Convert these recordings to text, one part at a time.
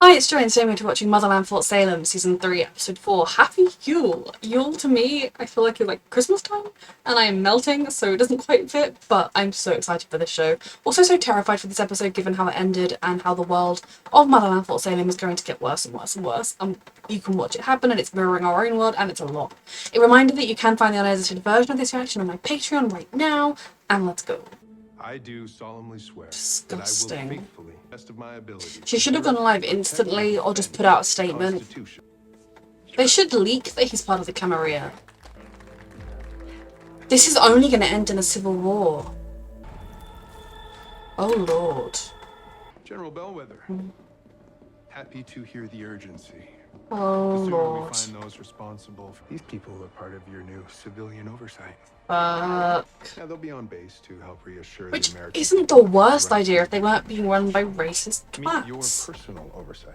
Hi, it's Joy, and today we're watching Motherland Fort Salem, Season 3, Episode 4. Happy Yule! Yule, to me, I feel like it's like Christmas time, and I am melting, so it doesn't quite fit, but I'm so excited for this show. Also so terrified for this episode, given how it ended, and how the world of Motherland Fort Salem is going to get worse and worse and worse. You can watch it happen, and it's mirroring our own world, and it's a lot. A reminder that you can find the unedited version of this reaction on my Patreon right now, and let's go. I do solemnly swear Disgusting. that I will faithfully, best of my ability. She should have gone live instantly, or just put out a statement. They should leak that he's part of the Camarilla. This is only going to end in a civil war. Oh lord. General Bellwether, happy to hear the urgency. Oh The sooner we lord. find those responsible, these people are part of your new civilian oversight. Fuck. Yeah, they'll be on base to help reassure Which the American isn't the people worst that idea if they weren't being run by racist meet your twats. personal oversight.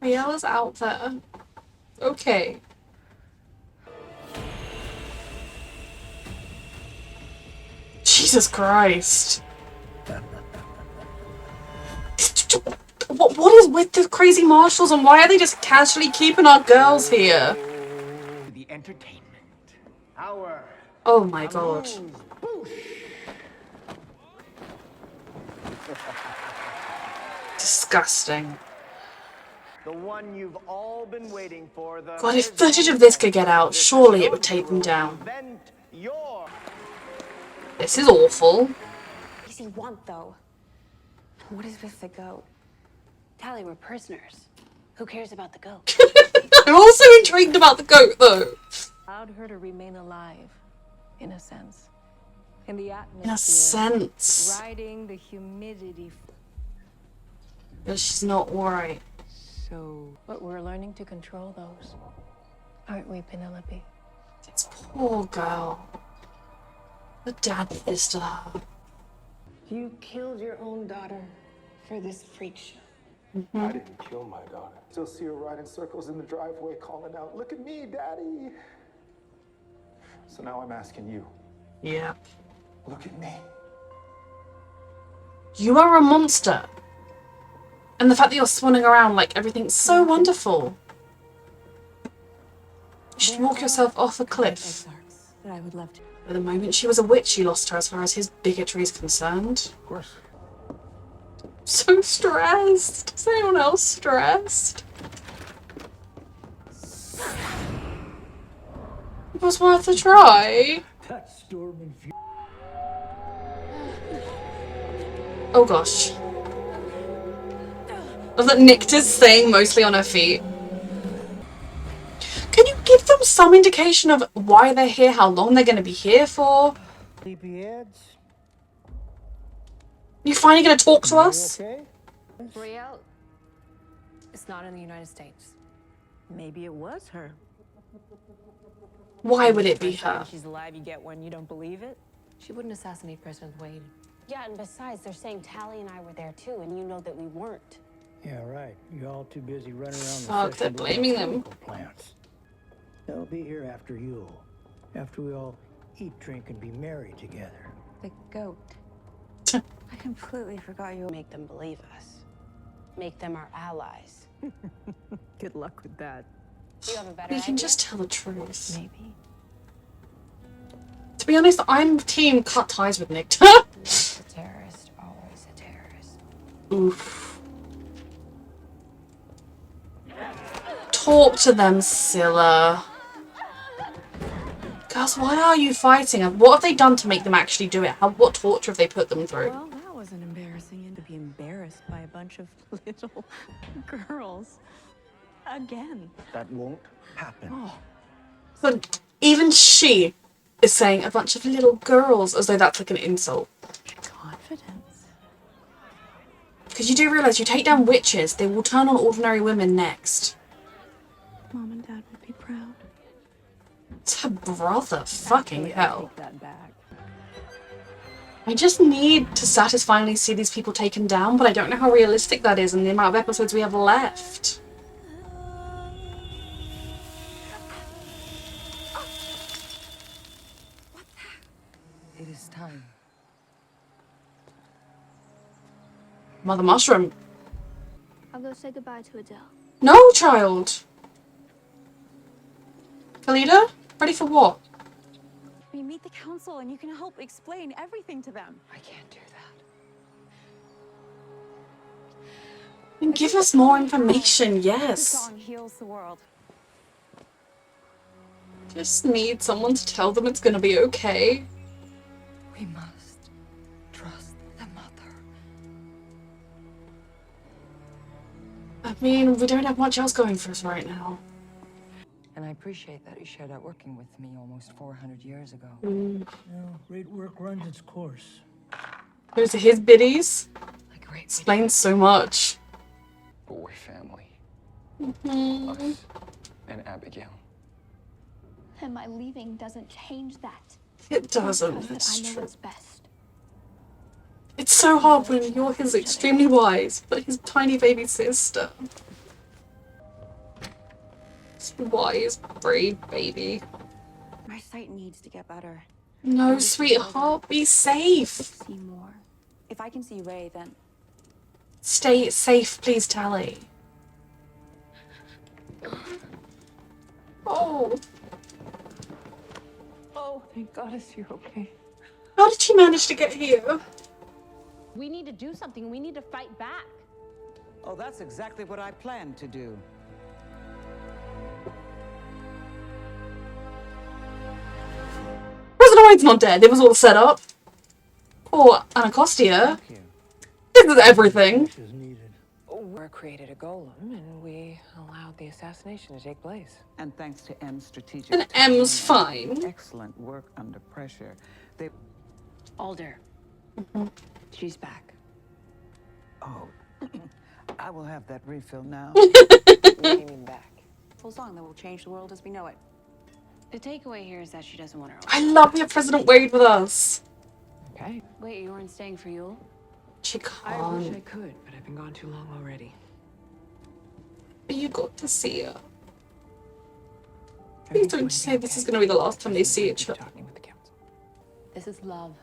Riella's out there. Okay. Jesus Christ. What is with the crazy marshals, and why are they just casually keeping our girls here? The entertainment hour. Oh my god. Disgusting. The one you've all been waiting for. The God, if footage of this could get out, surely it would take them down. This is awful. What does he want, though? What is with the goat? Tally, we're prisoners. Who cares about the goat? I'm also intrigued about the goat, though. Allowed her to remain alive, in a sense. In the atmosphere. In a sense. Riding the humidity. But she's not alright. But we're learning to control those. Aren't we, Penelope? This poor girl. The dad did this to her. You killed your own daughter for this freak show. I didn't kill my daughter. Still see her riding circles in the driveway calling out, "Look at me, Daddy." So now I'm asking you, Yeah. look at me. You are a monster. And the fact that you're swanning around like everything's so wonderful. You should walk yourself off a cliff. That I would love to. But the moment she was a witch, you lost her as far as his bigotry is concerned. Of course. So stressed. Is anyone else stressed? It was worth a try. Oh gosh. Was that Nycta's staying mostly on her feet? Can you give them some indication of why they're here, how long they're going to be here for? You finally going to talk to us? Brielle is not in the United States. Maybe it was her. Why would it be her? She's alive, you get one, you don't believe it? She wouldn't assassinate President Wade. Yeah, and besides, they're saying Tally and I were there too, and you know that we weren't. Yeah, right. You're all too busy running around the Fuck, they're blaming them. plants. They'll be here after Yule. After we all eat, drink, and be merry together. The goat. I completely forgot you. Make them believe us. Make them our allies. Good luck with that. You have a better We can idea? just tell the truth. Maybe. To be honest, I'm team cut ties with Nycta. Once a terrorist, always a terrorist. Oof. Talk to them, Scylla. Girls, why are you fighting? What have they done to make them actually do it? What torture have they put them through? Well, that wasn't embarrassing. To be embarrassed by a bunch of little girls. Again. That won't happen. But even she is saying a bunch of little girls as though that's like an insult. Confidence. Because you do realise you take down witches, they will turn on ordinary women next. Mom and Dad would be proud. It's her brother, fucking hell. Take that back. I just need to satisfyingly see these people taken down, but I don't know how realistic that is in the amount of episodes we have left. It is time. Mother Mushroom. I'll go say goodbye to Adele. No, child. Kalida, ready for what? We meet the council and you can help explain everything to them. I can't do that. And give us more information, The yes. song heals the world. Just need someone to tell them it's gonna be okay. We must trust the mother. I mean, we don't have much else going for us right now. And I appreciate that you shared that working with me almost 400 years ago. Great work runs its course. Those are his biddies. A great Explains so much. Boy family. Mm-hmm. Us and Abigail. And my leaving doesn't change that. It doesn't, Trust that it's I know true. what's best. It's so hard when you're his extremely wise, but his tiny baby sister. This wise, brave baby. My sight needs to get better. No, sweetheart, be safe. See more. If I can see Ray, then Stay safe, please, Tally. Oh, Oh, thank goddess you're okay. how did she manage to get here? We need to do something. We need to fight back. Oh, that's exactly what I planned to do. President White's not dead. It was all set up. Poor Anacostia. Thank you. This is everything. Is needed. We created a golem and we allowed the assassination to take place. And thanks to M's strategic And timing M's fine. excellent work under pressure, they... Alder. She's back. Oh, I will have that refill now. What do you mean back? full song that will change the world as we know it. The takeaway here is that she doesn't want her own. I love we have President Wade with us. Okay. Wait, you weren't staying for Yule? She I wish I can't. could, but I've been gone too long already. But you got to see her. I Please think don't you say would be this is okay. going to be the last time they see each other. Talking with the council. This is love.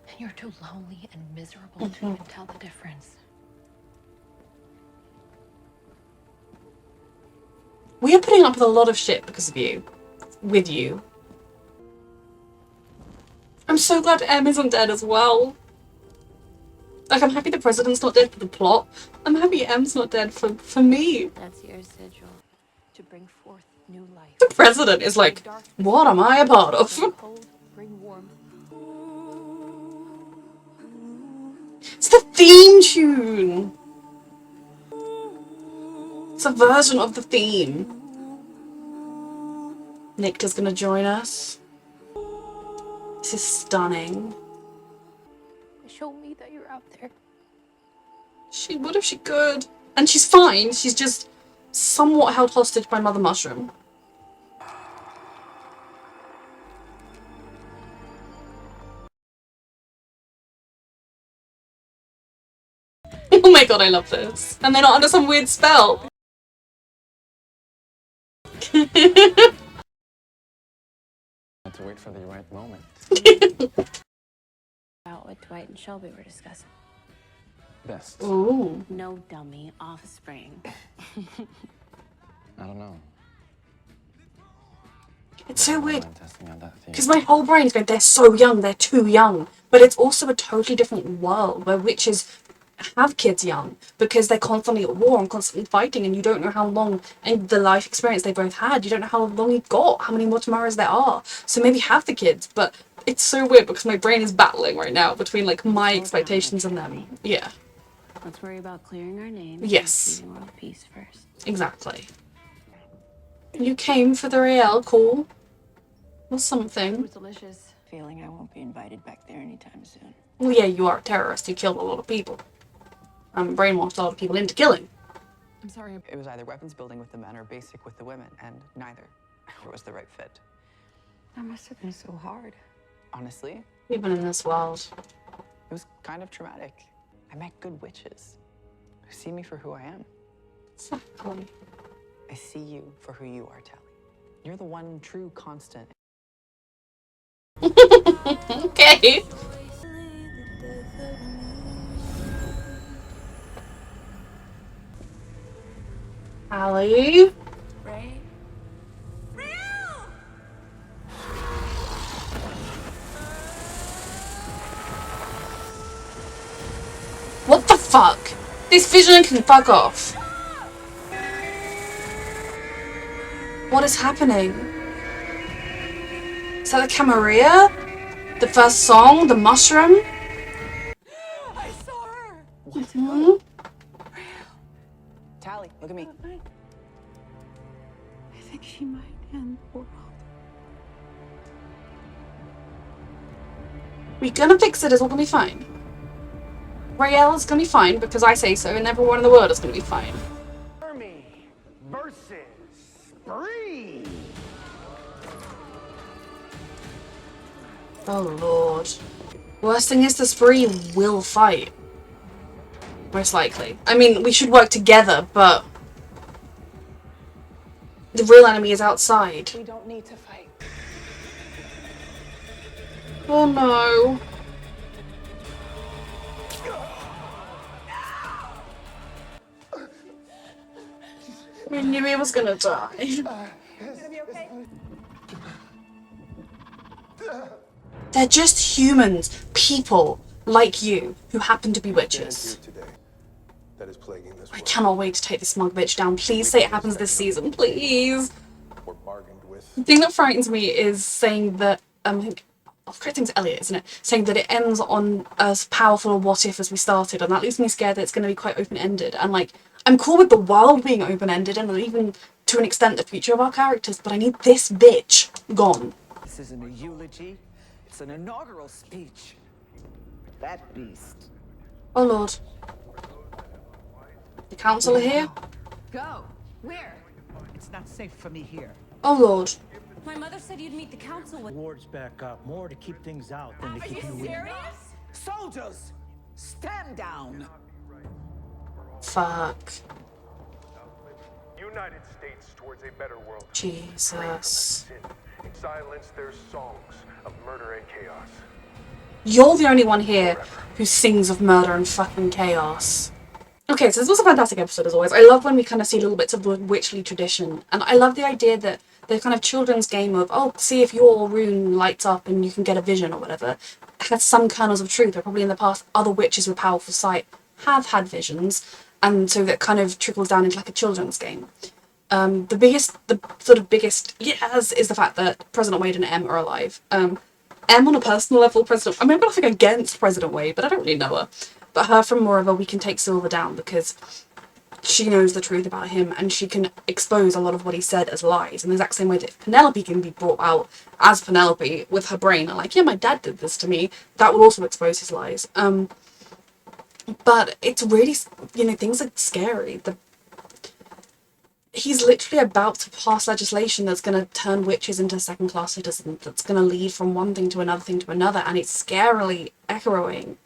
And you're too lonely and miserable to even tell the difference. We are putting up with a lot of shit because of you. With you. I'm so glad Em isn't dead as well. Like, I'm happy the president's not dead for the plot. I'm happy Em's not dead for me. That's your sigil. To bring forth new life. The president is like, what am I a part of? Bring cold, bring warmth. It's the theme tune. It's a version of the theme. Nicta's gonna join us. This is stunning. Show me that you're out there. She would if she could. And she's fine. She's just somewhat held hostage by Mother Mushroom. Oh my god, I love this. And they're not under some weird spell. Have to wait for the right moment. About what Dwight and Shelby were discussing. Best. Ooh. No dummy offspring. I don't know. It's so weird. I'm testing out that theory. Because my whole brain's going, they're so young, they're too young. But it's also a totally different world where witches have kids young because they're constantly at war and constantly fighting, and you don't know how long, and the life experience they both had, you don't know how long you've got, how many more tomorrows there are. So maybe have the kids, but it's so weird because my brain is battling right now between like my expectations and them. Yeah, Let's worry about clearing our names. Yes. And achieving world peace first. exactly. You came for the Real, cool. Or It something. was delicious. Feeling I won't be invited back there anytime soon. Well, yeah, you are a terrorist. You killed a lot of people. Brainwashed a lot of people into killing. I'm sorry. It was either weapons building with the men or basic with the women, and neither was the right fit. That must have been so hard. Honestly, Even in this world. it was kind of traumatic. I met good witches who see me for who I am. Exactly. I see you for who you are, Tally. You're the one true constant. Okay. Allie? Right? What the fuck? This vision can fuck off. What is happening? Is that the Camarilla? The first song? The mushroom? I saw her! Hmm? Tally, look at me. I think she might end the world. We're gonna fix it, it's all gonna be fine. Rael's gonna be fine because I say so, and everyone in the world is gonna be fine. Army versus Spree. Oh lord. Worst thing is the Spree will fight. Most likely. I mean, we should work together, but the real enemy is outside. We don't need to fight. Oh no. We knew he was gonna die. They're just humans, people like you, who happen to be witches. That is plaguing this I world. cannot wait to take this smug bitch down. Please say it happens this season, please. Or bargained with. The thing that frightens me is saying that, I think it's Elliot, isn't it? Saying that it ends on as powerful a what if as we started, and that leaves me scared that it's going to be quite open-ended. And like, I'm cool with the world being open-ended and even to an extent the future of our characters, but I need this bitch gone. This isn't a eulogy. It's an inaugural speech. That beast. Oh lord. The council are here? Go! Where? It's not safe for me here. Oh lord. My mother said you'd meet the council with. Wards back up. More to keep things out than to Are keep you you in. serious? Soldiers, stand down. Fuck. United States towards a better world. Jesus. Silence their songs of murder and chaos. You're the only one here who sings of murder and fucking chaos. Okay, so this was a fantastic episode as always. I love when we kind of see little bits of the witchly tradition. And I love the idea that the kind of children's game of, oh, see if your rune lights up and you can get a vision or whatever, has some kernels of truth. Where probably in the past, other witches with powerful sight have had visions. And so that kind of trickles down into like a children's game. The sort of biggest yes is the fact that President Wade and M are alive. M on a personal level, I'm maybe nothing against President Wade, but I don't really know her. But her from more of a we can take Silver down because she knows the truth about him and she can expose a lot of what he said as lies. In the exact same way that if Penelope can be brought out as Penelope with her brain and like, yeah, my dad did this to me, that will also expose his lies. But it's really, things are scary. He's literally about to pass legislation that's going to turn witches into second-class citizens, that's going to lead from one thing to another, and it's scarily echoing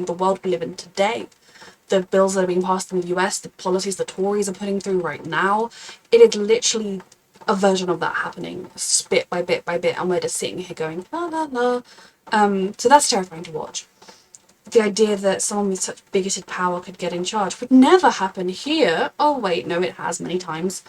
the world we live in today. The bills that are being passed in the US, the policies the Tories are putting through right now, it is literally a version of that happening, bit by bit by bit, and we're just sitting here going, la la la. So that's terrifying to watch. The idea that someone with such bigoted power could get in charge would never happen here. Oh wait, no, it has many times.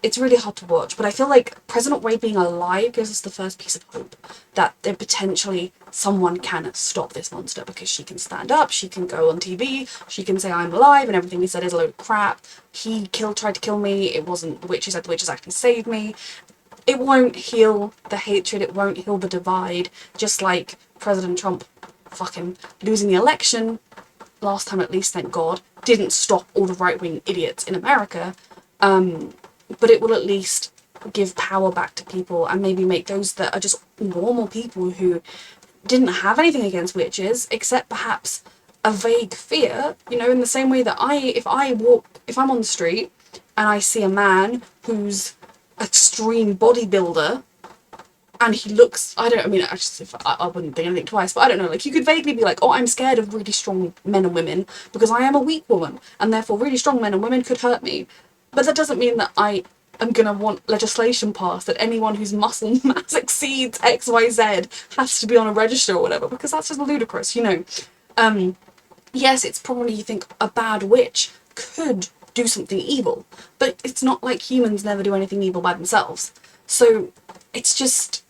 It's really hard to watch, but I feel like President Wade being alive gives us the first piece of hope that there potentially someone can stop this monster because she can stand up, she can go on TV, she can say I'm alive and everything he said is a load of crap. He tried to kill me, it wasn't the witches, the witches actually saved me. It won't heal the hatred, it won't heal the divide, just like President Trump fucking losing the election, last time at least, thank God, didn't stop all the right-wing idiots in America, but it will at least give power back to people and maybe make those that are just normal people who didn't have anything against witches, except perhaps a vague fear, in the same way that if I'm on the street and I see a man who's extreme bodybuilder, and he looks, I wouldn't think anything twice, but I don't know, like, you could vaguely be like, oh, I'm scared of really strong men and women because I am a weak woman, and therefore really strong men and women could hurt me. But that doesn't mean that I am going to want legislation passed that anyone whose muscle mass exceeds XYZ has to be on a register or whatever, because that's just ludicrous, Yes, it's probably, you think, a bad witch could do something evil. But it's not like humans never do anything evil by themselves. So it's just,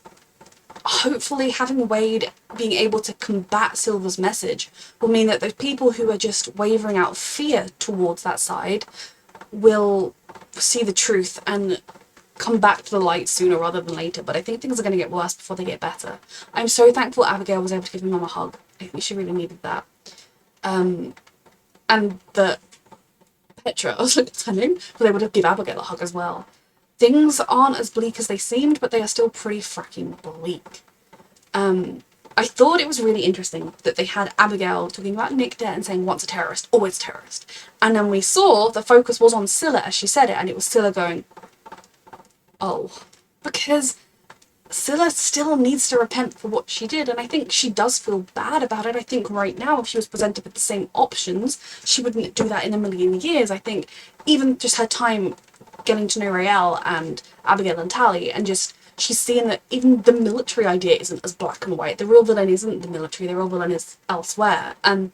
hopefully having Wade being able to combat Silver's message will mean that those people who are just wavering out of fear towards that side will see the truth and come back to the light sooner rather than later. But I think things are going to get worse before they get better. I'm so thankful Abigail was able to give Mum a hug. I think she really needed that. And that Petra, I was like, what's her name? Was able to give Abigail a hug as well. Things aren't as bleak as they seemed, but they are still pretty fracking bleak. I thought it was really interesting that they had Abigail talking about Nicta and saying once a terrorist, always a terrorist. And then we saw the focus was on Scylla as she said it, and it was Scylla going, oh. Because Scylla still needs to repent for what she did, and I think she does feel bad about it. I think right now, if she was presented with the same options, she wouldn't do that in a million years. I think even just her time getting to know Raelle and Abigail and Tally, and just she's seeing that even the military idea isn't as black and white. The real villain isn't the military, the real villain is elsewhere. And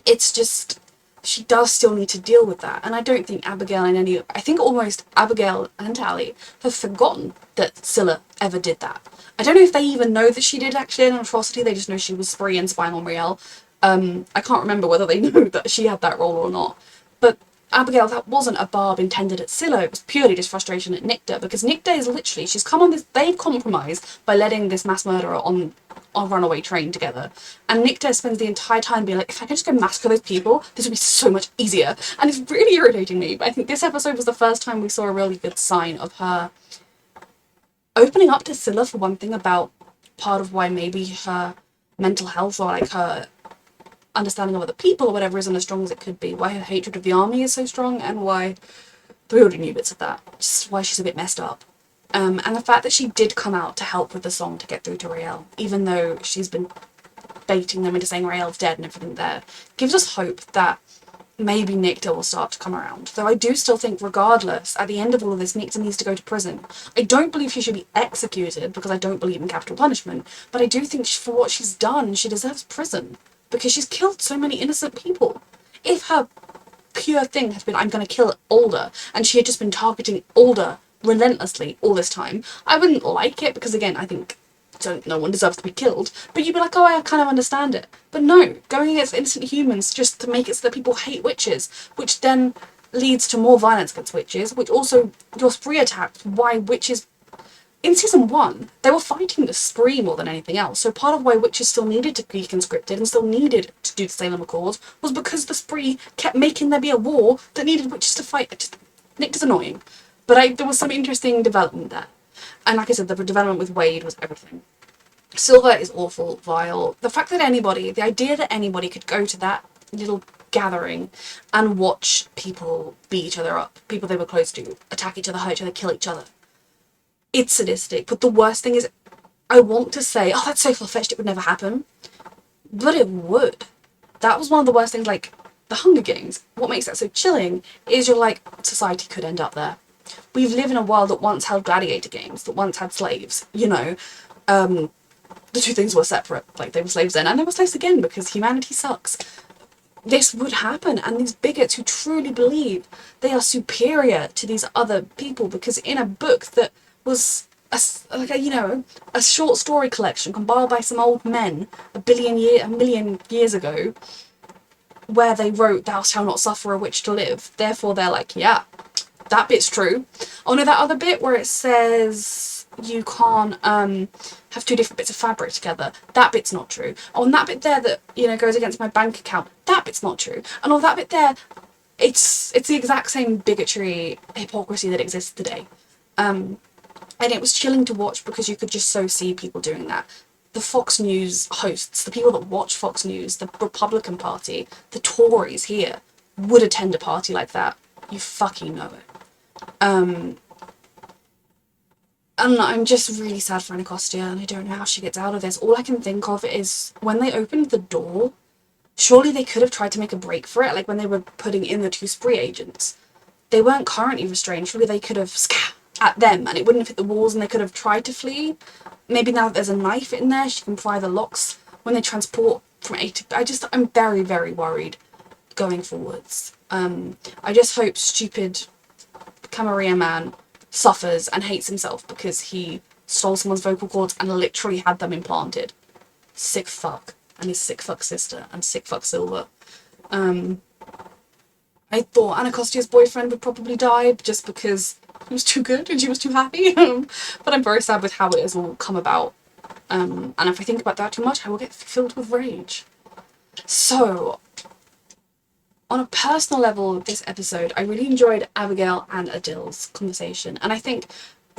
it's just, she does still need to deal with that. And I don't think Abigail and I think almost Abigail and Tally have forgotten that Scylla ever did that. I don't know if they even know that she did actually an atrocity, they just know she was free and spying on Raelle. I can't remember whether they know that she had that role or not. But Abigail, that wasn't a barb intended at Scylla, it was purely just frustration at Nicta, because Nicta is literally, she's come on this, they've compromised by letting this mass murderer on a runaway train together, and Nicta spends the entire time being like, if I could just go massacre those people, this would be so much easier, and it's really irritating me. But I think this episode was the first time we saw a really good sign of her opening up to Scylla, for one thing, about part of why maybe her mental health or like her understanding of other people or whatever isn't as strong as it could be, why her hatred of the army is so strong, and why we already knew bits of that, just why she's a bit messed up. And the fact that she did come out to help with the song to get through to Raelle, even though she's been baiting them into saying Raelle's dead and everything there, gives us hope that maybe Nicta will start to come around. Though I do still think, regardless, at the end of all of this, Nicta needs to go to prison. I don't believe she should be executed, because I don't believe in capital punishment, but I do think for what she's done, she deserves prison, because she's killed so many innocent people. If her pure thing had been, I'm going to kill Alder, and she had just been targeting Alder relentlessly all this time, I wouldn't like it, because again, I think no one deserves to be killed, but you'd be like, oh, I kind of understand it. But no, going against innocent humans just to make it so that people hate witches, which then leads to more violence against witches, which also, your spree attacks, why witches, in season 1, they were fighting the spree more than anything else, so part of why witches still needed to be conscripted and still needed to do the Salem Accords was because the spree kept making there be a war that needed witches to fight. Nicta's annoying, but there was some interesting development there. And like I said, the development with Wade was everything. Silver is awful, vile. The fact that the idea that anybody could go to that little gathering and watch people beat each other up, people they were close to, attack each other, hurt each other, kill each other. It's sadistic, but the worst thing is, I want to say, oh, that's so far-fetched, it would never happen. But it would. That was one of the worst things, like, the Hunger Games. What makes that so chilling is you're like, society could end up there. We've lived in a world that once held gladiator games, that once had slaves, you know. The two things were separate, like, they were slaves then, and they were slaves again, because humanity sucks. This would happen, and these bigots who truly believe they are superior to these other people, because in a book that was a short story collection compiled by some old men a million years ago, where they wrote, thou shalt not suffer a witch to live, therefore they're like, yeah, that bit's true. Oh no, that other bit where it says you can't have two different bits of fabric together, that bit's not true. Oh, and that bit there that, you know, goes against my bank account, that bit's not true. And all that bit there, it's the exact same bigotry, hypocrisy that exists today. And it was chilling to watch, because you could just so see people doing that. The Fox News hosts, the people that watch Fox News, the Republican Party, the Tories here, would attend a party like that. You fucking know it. And I'm just really sad for Anacostia, and I don't know how she gets out of this. All I can think of is, when they opened the door, surely they could have tried to make a break for it, like when they were putting in the two spree agents. They weren't currently restrained, surely they could have scat at them and it wouldn't have hit the walls and they could have tried to flee. Maybe now that there's a knife in there, she can pry the locks when they transport from A to B. I'm very, very worried. going forwards. I just hope stupid Camarilla man suffers and hates himself because he stole someone's vocal cords and literally had them implanted. Sick fuck. And his sick fuck sister and sick fuck Silver. I thought Anacostia's boyfriend would probably die just because he was too good and she was too happy. But I'm very sad with how it has all come about. And if I think about that too much, I will get filled with rage. So, on a personal level, this episode, I really enjoyed Abigail and Adil's conversation. And I think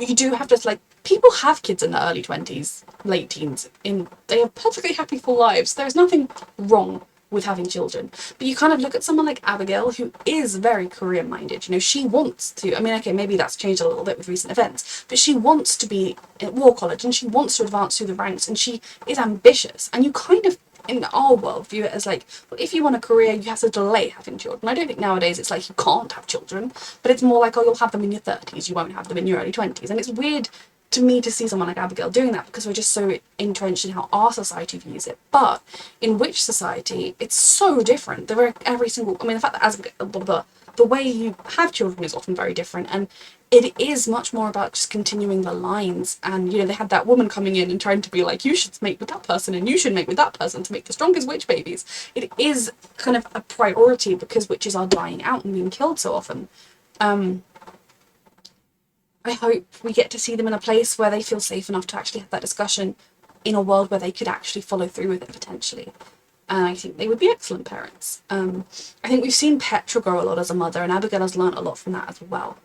you do have to, like, people have kids in their early 20s, late teens. They have perfectly happy full lives. There's nothing wrong with having children. But you kind of look at someone like Abigail, who is very career-minded. You know, she wants to, I mean, okay, maybe that's changed a little bit with recent events, but she wants to be at War College and she wants to advance through the ranks and she is ambitious. And you kind of, in our world, view it as like, well, if you want a career, you have to delay having children. I don't think nowadays it's like you can't have children, but it's more like, oh, you'll have them in your 30s, you won't have them in your early 20s. And it's weird to me to see someone like Abigail doing that because we're just so entrenched in how our society views it. But in which society, it's so different. Every single, I mean, the fact that the way you have children is often very different, and it is much more about just continuing the lines. And, you know, they had that woman coming in and trying to be like, you should mate with that person and you should mate with that person to make the strongest witch babies. It is kind of a priority because witches are dying out and being killed so often. I hope we get to see them in a place where they feel safe enough to actually have that discussion in a world where they could actually follow through with it potentially. And I think they would be excellent parents. I think we've seen Petra grow a lot as a mother, and Abigail has learnt a lot from that as well.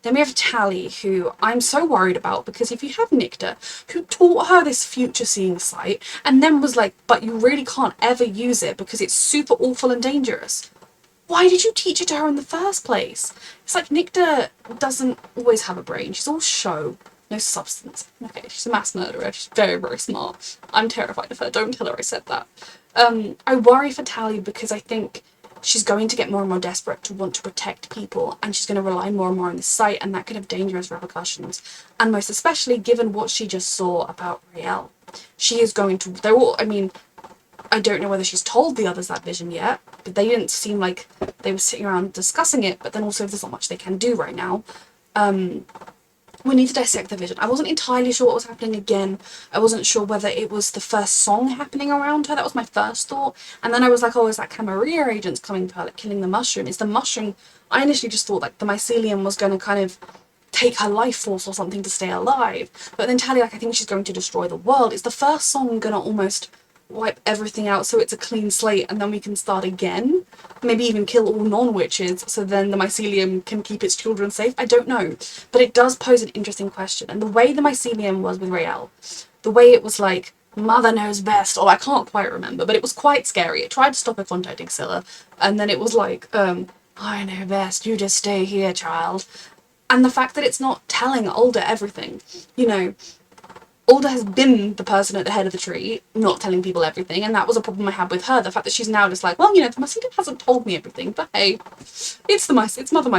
Then we have Tally, who I'm so worried about, because if you have Nicta, who taught her this future-seeing sight, and then was like, but you really can't ever use it because it's super awful and dangerous. Why did you teach it to her in the first place? It's like Nicta doesn't always have a brain. She's all show, no substance. Okay, she's a mass murderer. She's very, very smart. I'm terrified of her. Don't tell her I said that. I worry for Tally because I think she's going to get more and more desperate to want to protect people, and she's going to rely more and more on this site, and that could have dangerous repercussions. And most especially given what she just saw about Raelle. She is going to, they're all, I mean, I don't know whether she's told the others that vision yet, but they didn't seem like they were sitting around discussing it, but then also there's not much they can do right now. We need to dissect the vision. I wasn't entirely sure what was happening again. I wasn't sure whether it was the first song happening around her. That was my first thought. And then I was like, oh, is that Camarilla agents coming to her, like killing the mushroom? Is the mushroom... I initially just thought like the mycelium was going to kind of take her life force or something to stay alive. But then Tally, like, I think she's going to destroy the world. Is the first song going to almost wipe everything out so it's a clean slate and then we can start again? Maybe even kill all non-witches so then the mycelium can keep its children safe? I don't know. But it does pose an interesting question. And the way the mycelium was with Raelle, the way it was like, mother knows best, or I can't quite remember, but it was quite scary. It tried to stop her contacting Scylla, and then it was like, I know best, you just stay here, child. And the fact that it's not telling Alda everything, you know, Alda has been the person at the head of the tree, not telling people everything, and that was a problem I had with her. The fact that she's now just like, well, you know, the mycelium hasn't told me everything, but hey, it's mother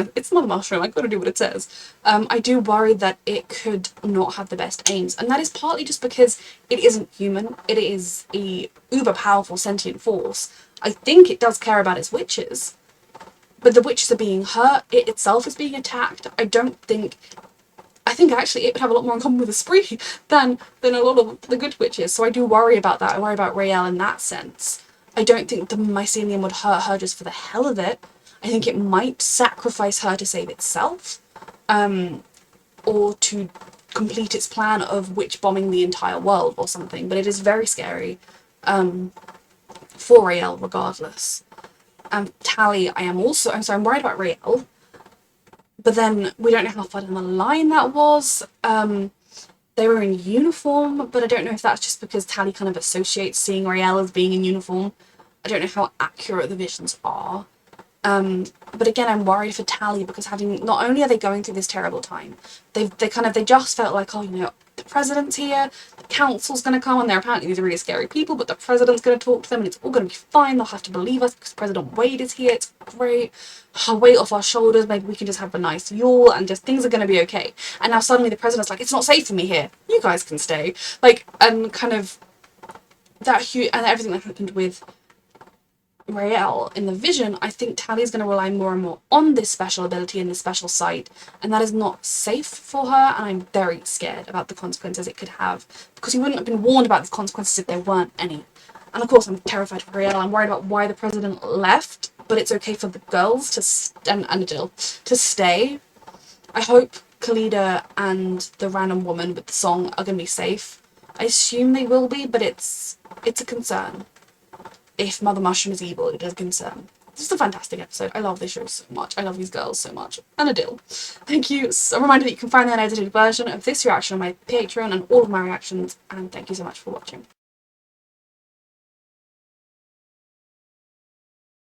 mushroom. I gotta do what it says. I do worry that it could not have the best aims, and that is partly just because it isn't human. It is a uber powerful sentient force. I think it does care about its witches, but the witches are being hurt. It itself is being attacked. I think actually it would have a lot more in common with a spree than a lot of the good witches. So I do worry about that. I worry about Raelle in that sense. I don't think the mycelium would hurt her just for the hell of it. I think it might sacrifice her to save itself, or to complete its plan of witch bombing the entire world or something. But it is very scary for Raelle regardless. Tally, I'm worried about Raelle. But then we don't know how far down the line that was. They were in uniform, but I don't know if that's just because Tally kind of associates seeing Raelle as being in uniform. I don't know how accurate the visions are. But again, I'm worried for Tally because not only are they going through this terrible time, they just felt like, oh, you know, the president's here, the council's going to come, and they're apparently these really scary people, but the president's going to talk to them and it's all going to be fine. They'll have to believe us because President Wade is here. It's great. Weight off our shoulders. Maybe we can just have a nice Yule and just things are going to be okay. And now suddenly the president's like, it's not safe for me here. You guys can stay. Like, and kind of that huge, and everything that happened with Raelle in the vision, I think Tally's going to rely more and more on this special ability and this special sight, and that is not safe for her, and I'm very scared about the consequences it could have, because we wouldn't have been warned about the consequences if there weren't any. And of course I'm terrified for Raelle. I'm worried about why the president left, but it's okay for the girls to and Adil to stay. I hope Khalida and the random woman with the song are going to be safe. I assume they will be, but it's a concern. If Mother Mushroom is evil, it is a concern. This is a fantastic episode. I love this show so much. I love these girls so much. And Adil. Thank you. A reminder that you can find the unedited version of this reaction on my Patreon and all of my reactions. And thank you so much for watching.